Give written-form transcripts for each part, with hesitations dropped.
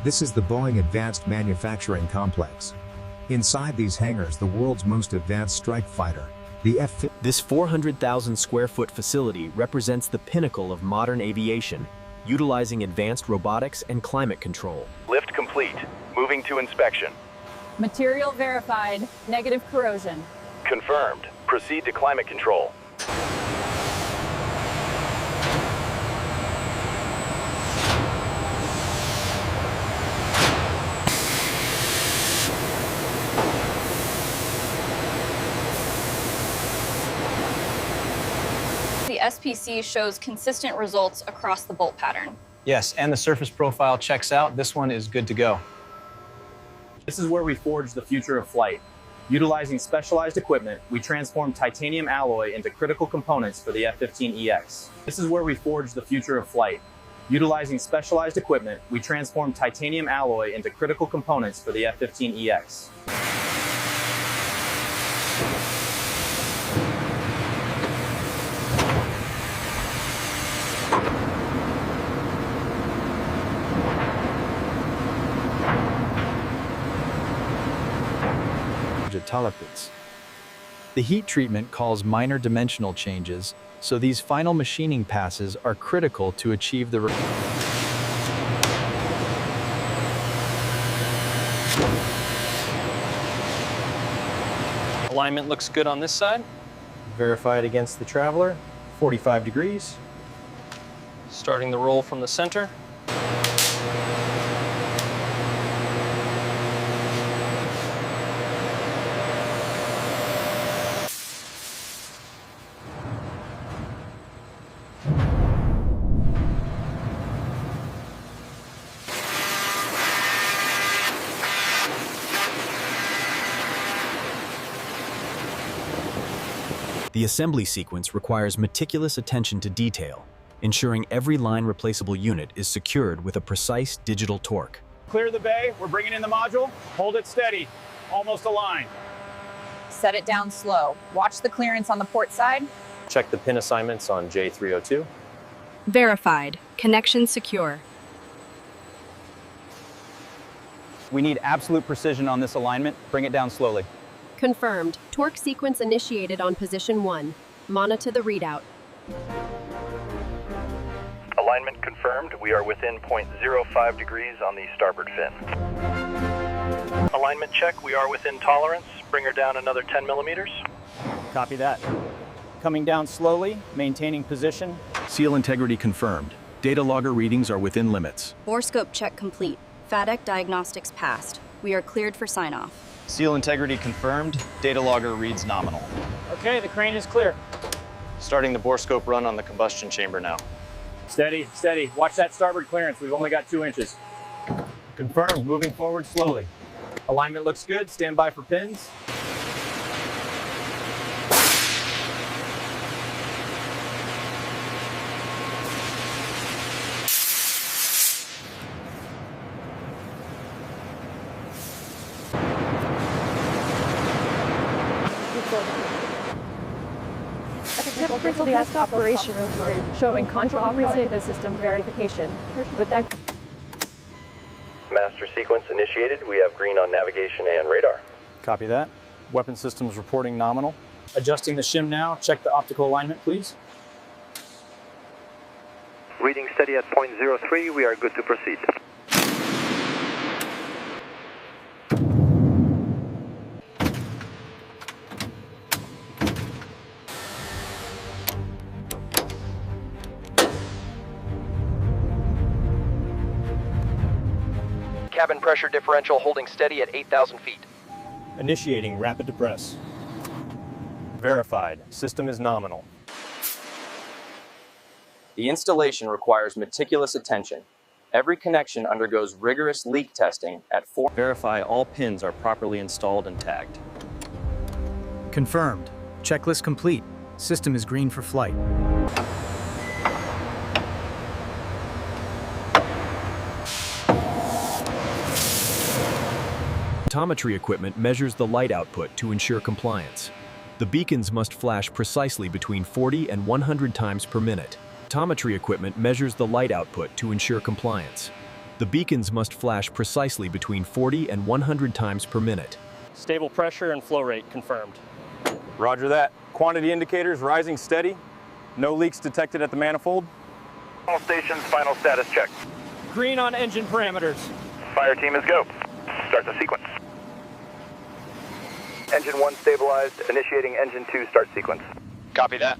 This is the Boeing Advanced Manufacturing Complex. Inside these hangars, the world's most advanced strike fighter, the F-15. This 400,000 square foot facility represents the pinnacle of modern aviation, utilizing advanced robotics and climate control. Lift complete. Moving to inspection. Material verified. Negative corrosion. Confirmed. Proceed to climate control. The SPC shows consistent results across the bolt pattern. Yes, and the surface profile checks out. This one is good to go. This is where we forge the future of flight. Utilizing specialized equipment, we transform titanium alloy into critical components for the F-15EX. This is where we forge the future of flight. Utilizing specialized equipment, we transform titanium alloy into critical components for the F-15EX. Tolerance. The heat treatment calls minor dimensional changes, so these final machining passes are critical to achieve the alignment looks good on this side. verified against the traveler, 45 degrees. Starting the roll from the center. The assembly sequence requires meticulous attention to detail, ensuring every line replaceable unit is secured with a precise digital torque. Clear the bay, we're bringing in the module. Hold it steady, almost aligned. Set it down slow. Watch the clearance on the port side. Check the pin assignments on J302. Verified. Connection secure. We need absolute precision on this alignment. Bring it down slowly. Confirmed. Torque sequence initiated on position 1. Monitor the readout. Alignment confirmed. We are within 0.05 degrees on the starboard fin. Alignment check. We are within tolerance. Bring her down another 10 millimeters. Copy that. Coming down slowly, maintaining position. Seal integrity confirmed. Data logger readings are within limits. Borescope check complete. FADEC diagnostics passed. We are cleared for sign-off. Seal integrity confirmed. Data logger reads nominal. Okay, the crane is clear. Starting the borescope run on the combustion chamber now. Steady, steady. Watch that starboard clearance. We've only got 2 inches. Confirmed, moving forward slowly. Alignment looks good. Stand by for pins. Critical test operation showing comprehensive system verification. With that, Master sequence initiated. We have green on navigation and radar. Copy that. Weapon systems reporting nominal. Adjusting the shim now. Check the optical alignment, please. Reading steady at 0.03. We are good to proceed. Cabin pressure differential holding steady at 8,000 feet. Initiating rapid depress. Verified. System is nominal. The installation requires meticulous attention. Every connection undergoes rigorous leak testing at 4. Verify all pins are properly installed and tagged. Confirmed. Checklist complete. System is green for flight. Photometry equipment measures the light output to ensure compliance. The beacons must flash precisely between 40 and 100 times per minute. Photometry equipment measures the light output to ensure compliance. The beacons must flash precisely between 40 and 100 times per minute. Stable pressure and flow rate confirmed. Roger that. Quantity indicators rising steady. No leaks detected at the manifold. All stations, final status check. Green on engine parameters. Fire team is go. Start the sequence. Engine 1 stabilized. Initiating engine 2 start sequence. Copy that.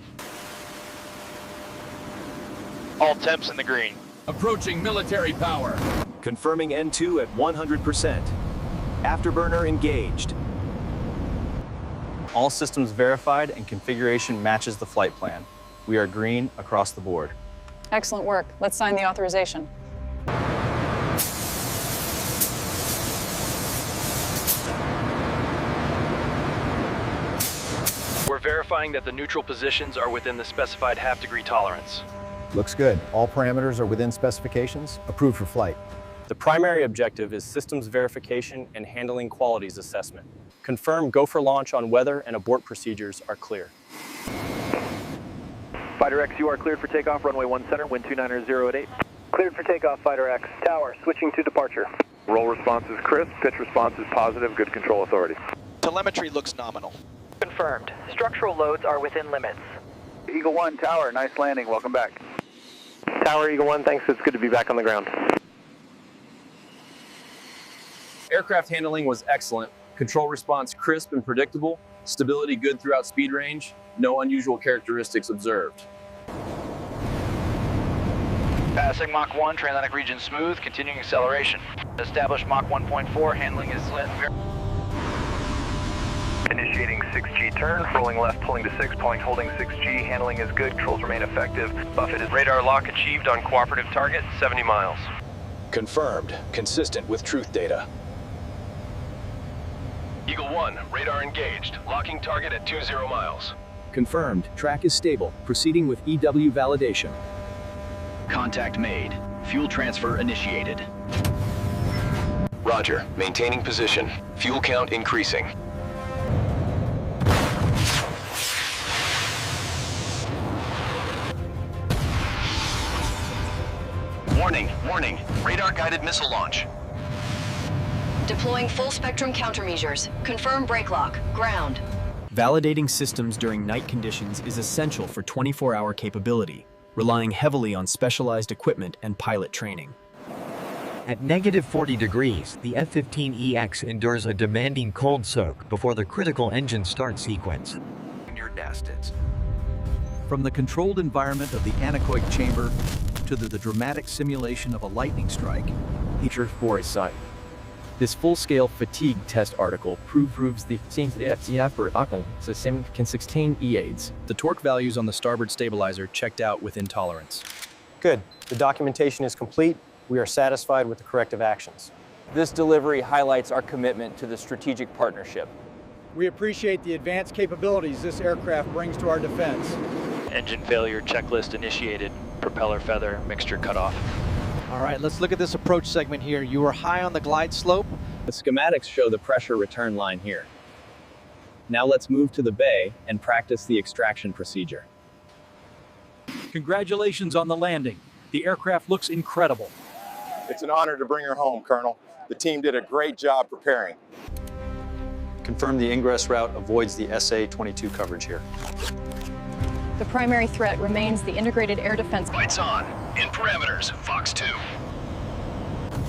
All temps in the green. Approaching military power. Confirming N2 at 100%. Afterburner engaged. All systems verified and configuration matches the flight plan. We are green across the board. Excellent work. Let's sign the authorization. We're verifying that the neutral positions are within the specified half-degree tolerance. Looks good. All parameters are within specifications. Approved for flight. The primary objective is systems verification and handling qualities assessment. Confirm go for launch on weather and abort procedures are clear. Fighter X, you are cleared for takeoff. Runway 1 center, wind 290 at 8. Cleared for takeoff, Fighter X. Tower, switching to departure. Roll response is crisp. Pitch response is positive. Good control authority. Telemetry looks nominal. Confirmed. Structural loads are within limits. Eagle 1, Tower, nice landing. Welcome back. Tower, Eagle 1, thanks. It's good to be back on the ground. Aircraft handling was excellent. Control response crisp and predictable. Stability good throughout speed range. No unusual characteristics observed. Passing Mach 1, transonic region smooth, continuing acceleration. Established Mach 1.4, handling is lit. Initiating 6G turn, rolling left, pulling to 6 point, holding 6G, handling is good, controls remain effective. Buffet is radar lock achieved on cooperative target, 70 miles. Confirmed. Consistent with truth data. Eagle 1, radar engaged, locking target at 20 miles. Confirmed. Track is stable. Proceeding with EW validation. Contact made. Fuel transfer initiated. Roger, maintaining position. Fuel count increasing. Warning, warning. Radar-guided missile launch. Deploying full spectrum countermeasures. Confirm brake lock. Ground. Validating systems during night conditions is essential for 24-hour capability, relying heavily on specialized equipment and pilot training. At negative 40 degrees, the F-15EX endures a demanding cold soak before the critical engine start sequence. Your dastins. From the controlled environment of the anechoic chamber to the dramatic simulation of a lightning strike, Feature for a sight. This full-scale fatigue test article proves the can 16 E-aids. The torque values on the starboard stabilizer checked out within tolerance. Good. The documentation is complete. We are satisfied with the corrective actions. This delivery highlights our commitment to the strategic partnership. We appreciate the advanced capabilities this aircraft brings to our defense. Engine failure checklist initiated. Propeller feather mixture cutoff. All right, let's look at this approach segment here. You are high on the glide slope. The schematics show the pressure return line here. Now let's move to the bay and practice the extraction procedure. Congratulations on the landing. The aircraft looks incredible. It's an honor to bring her home, Colonel. The team did a great job preparing. Confirm the ingress route avoids the SA-22 coverage here. The primary threat remains the integrated air defense. Lights on. In parameters. Fox 2.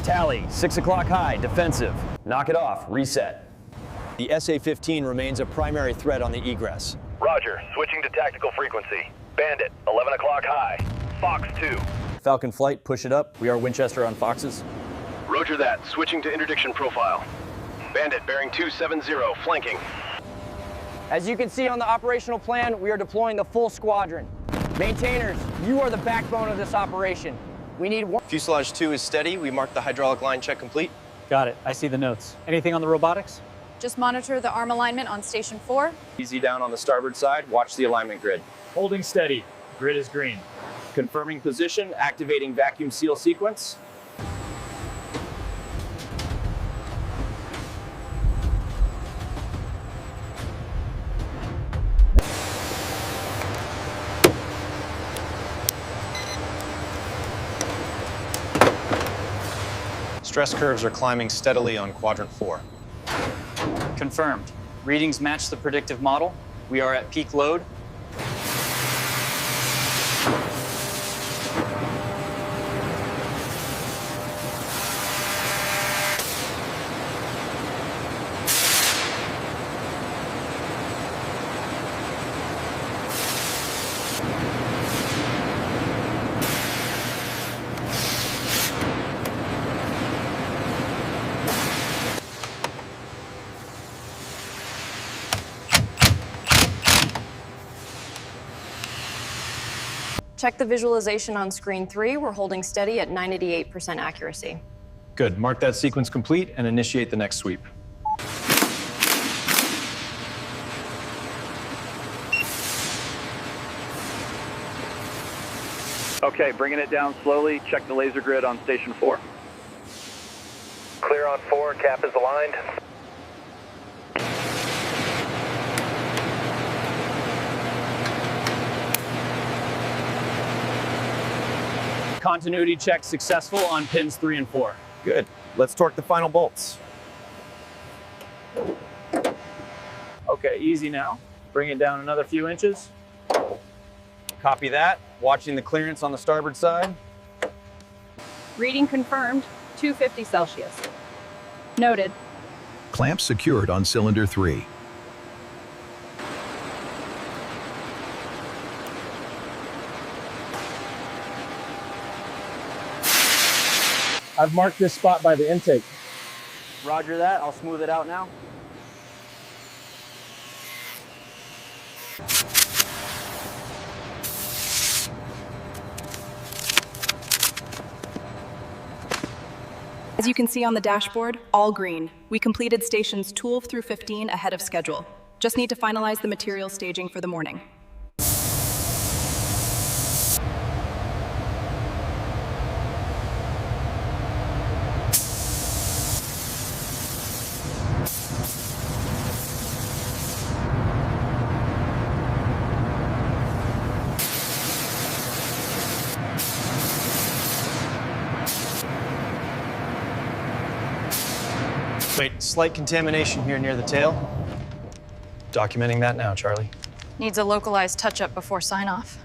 Tally. 6 o'clock high. Defensive. Knock it off. Reset. The SA-15 remains a primary threat on the egress. Roger, switching to tactical frequency. Bandit, 11 o'clock high. Fox 2. Falcon Flight, push it up. We are Winchester on Foxes. Roger that, switching to interdiction profile. Bandit bearing 270, flanking. As you can see on the operational plan, we are deploying the full squadron. Maintainers, you are the backbone of this operation. We need one. Fuselage 2 is steady. We marked the hydraulic line check complete. Got it. I see the notes. Anything on the robotics? Just monitor the arm alignment on station 4. Easy down on the starboard side. Watch the alignment grid. Holding steady. Grid is green. Confirming position. Activating vacuum seal sequence. Stress curves are climbing steadily on quadrant 4. Confirmed. Readings match the predictive model. We are at peak load. Check the visualization on screen 3. We're holding steady at 98% accuracy. Good. Mark that sequence complete and initiate the next sweep. Okay, bringing it down slowly. Check the laser grid on station 4. Clear on 4, cap is aligned. Continuity check successful on pins 3 and 4. Good. Let's torque the final bolts. Okay, easy now. Bring it down another few inches. Copy that. Watching the clearance on the starboard side. Reading confirmed, 250 Celsius. Noted. Clamps secured on cylinder 3. I've marked this spot by the intake. Roger that. I'll smooth it out now. As you can see on the dashboard, all green. We completed stations 12 through 15 ahead of schedule. Just need to finalize the material staging for the morning. Wait, slight contamination here near the tail. Documenting that now, Charlie. Needs a localized touch-up before sign-off.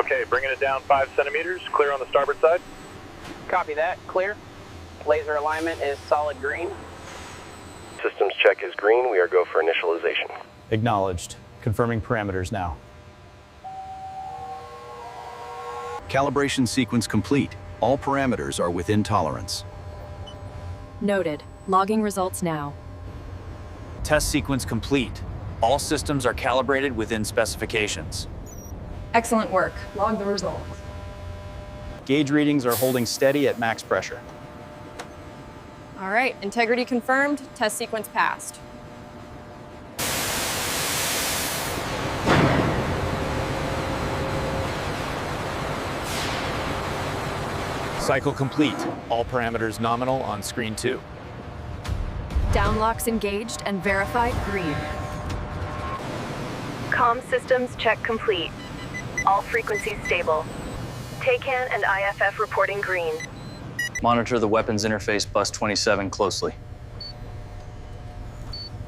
Okay, bringing it down 5 centimeters. Clear on the starboard side. Copy that. Clear. Laser alignment is solid green. Systems check is green. We are go for initialization. Acknowledged. Confirming parameters now. Calibration sequence complete. All parameters are within tolerance. Noted. Logging results now. Test sequence complete. All systems are calibrated within specifications. Excellent work. Log the results. Gauge readings are holding steady at max pressure. All right, integrity confirmed, test sequence passed. Cycle complete. All parameters nominal on screen 2. Downlocks engaged and verified green. Comm systems check complete. All frequencies stable. TACAN and IFF reporting green. Monitor the weapons interface bus 27 closely.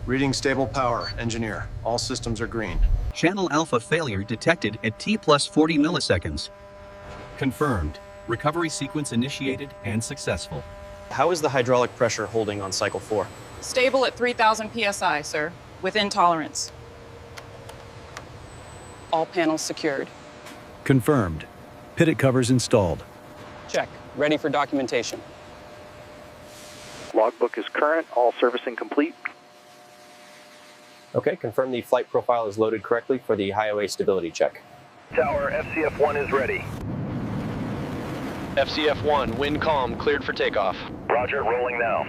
Reading stable power, engineer. All systems are green. Channel alpha failure detected at T+40 milliseconds. Confirmed. Recovery sequence initiated and successful. How is the hydraulic pressure holding on cycle 4? Stable at 3,000 psi, sir. Within tolerance. All panels secured. Confirmed. Pitot covers installed. Check. Ready for documentation. Logbook is current. All servicing complete. Okay, confirm the flight profile is loaded correctly for the highway stability check. Tower, FCF-1 is ready. FCF-1, wind calm, cleared for takeoff. Roger, rolling now.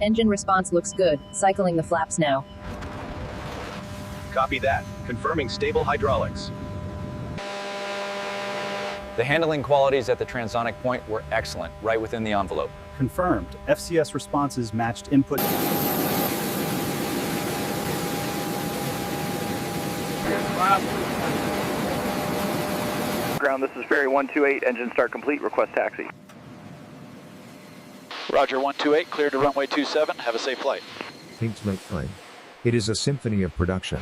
Engine response looks good. Cycling the flaps now. Copy that. Confirming stable hydraulics. The handling qualities at the transonic point were excellent, right within the envelope. Confirmed. FCS responses matched input. Ground, this is Ferry 128, engine start complete, request taxi. Roger, 128, cleared to runway 27. Have a safe flight. Thanks, my friend. It is a symphony of production.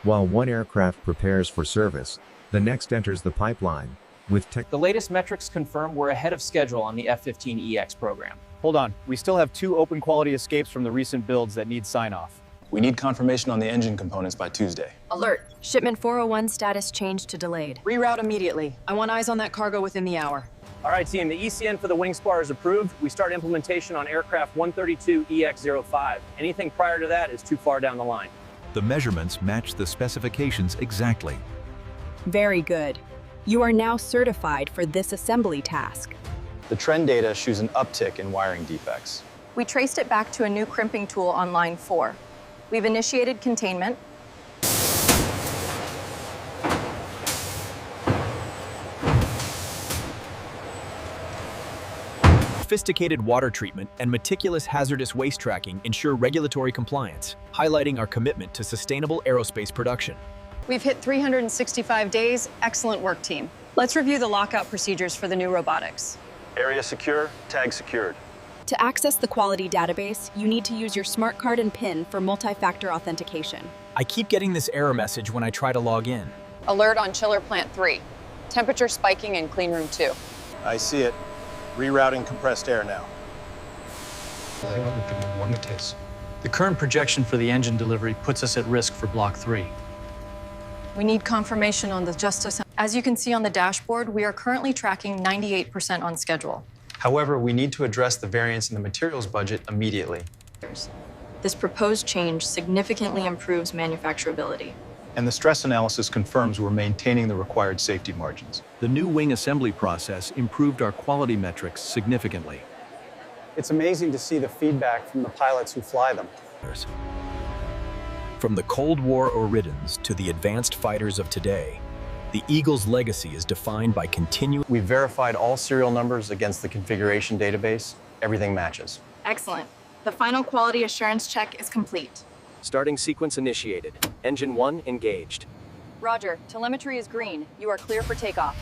While one aircraft prepares for service, the next enters the pipeline, with tech. The latest metrics confirm we're ahead of schedule on the F-15EX program. Hold on, we still have 2 open quality escapes from the recent builds that need sign-off. We need confirmation on the engine components by Tuesday. Alert. Shipment 401 status changed to delayed. Reroute immediately. I want eyes on that cargo within the hour. All right, team, the ECN for the wing spar is approved. We start implementation on aircraft 132EX05. Anything prior to that is too far down the line. The measurements match the specifications exactly. Very good. You are now certified for this assembly task. The trend data shows an uptick in wiring defects. We traced it back to a new crimping tool on line 4. We've initiated containment. Sophisticated water treatment and meticulous hazardous waste tracking ensure regulatory compliance, highlighting our commitment to sustainable aerospace production. We've hit 365 days. Excellent work, team. Let's review the lockout procedures for the new robotics. Area secure, tag secured. To access the quality database, you need to use your smart card and PIN for multi-factor authentication. I keep getting this error message when I try to log in. Alert on chiller plant 3. Temperature spiking in clean room 2. I see it. Rerouting compressed air now. The current projection for the engine delivery puts us at risk for Block 3. We need confirmation on the Justice. As you can see on the dashboard, we are currently tracking 98% on schedule. However, we need to address the variance in the materials budget immediately. This proposed change significantly improves manufacturability. And the stress analysis confirms we're maintaining the required safety margins. The new wing assembly process improved our quality metrics significantly. It's amazing to see the feedback from the pilots who fly them. From the Cold War Oridans to the advanced fighters of today, the Eagle's legacy is defined by continuous. We verified all serial numbers against the configuration database. Everything matches. Excellent. The final quality assurance check is complete. Starting sequence initiated. Engine 1 engaged. Roger, telemetry is green. You are clear for takeoff.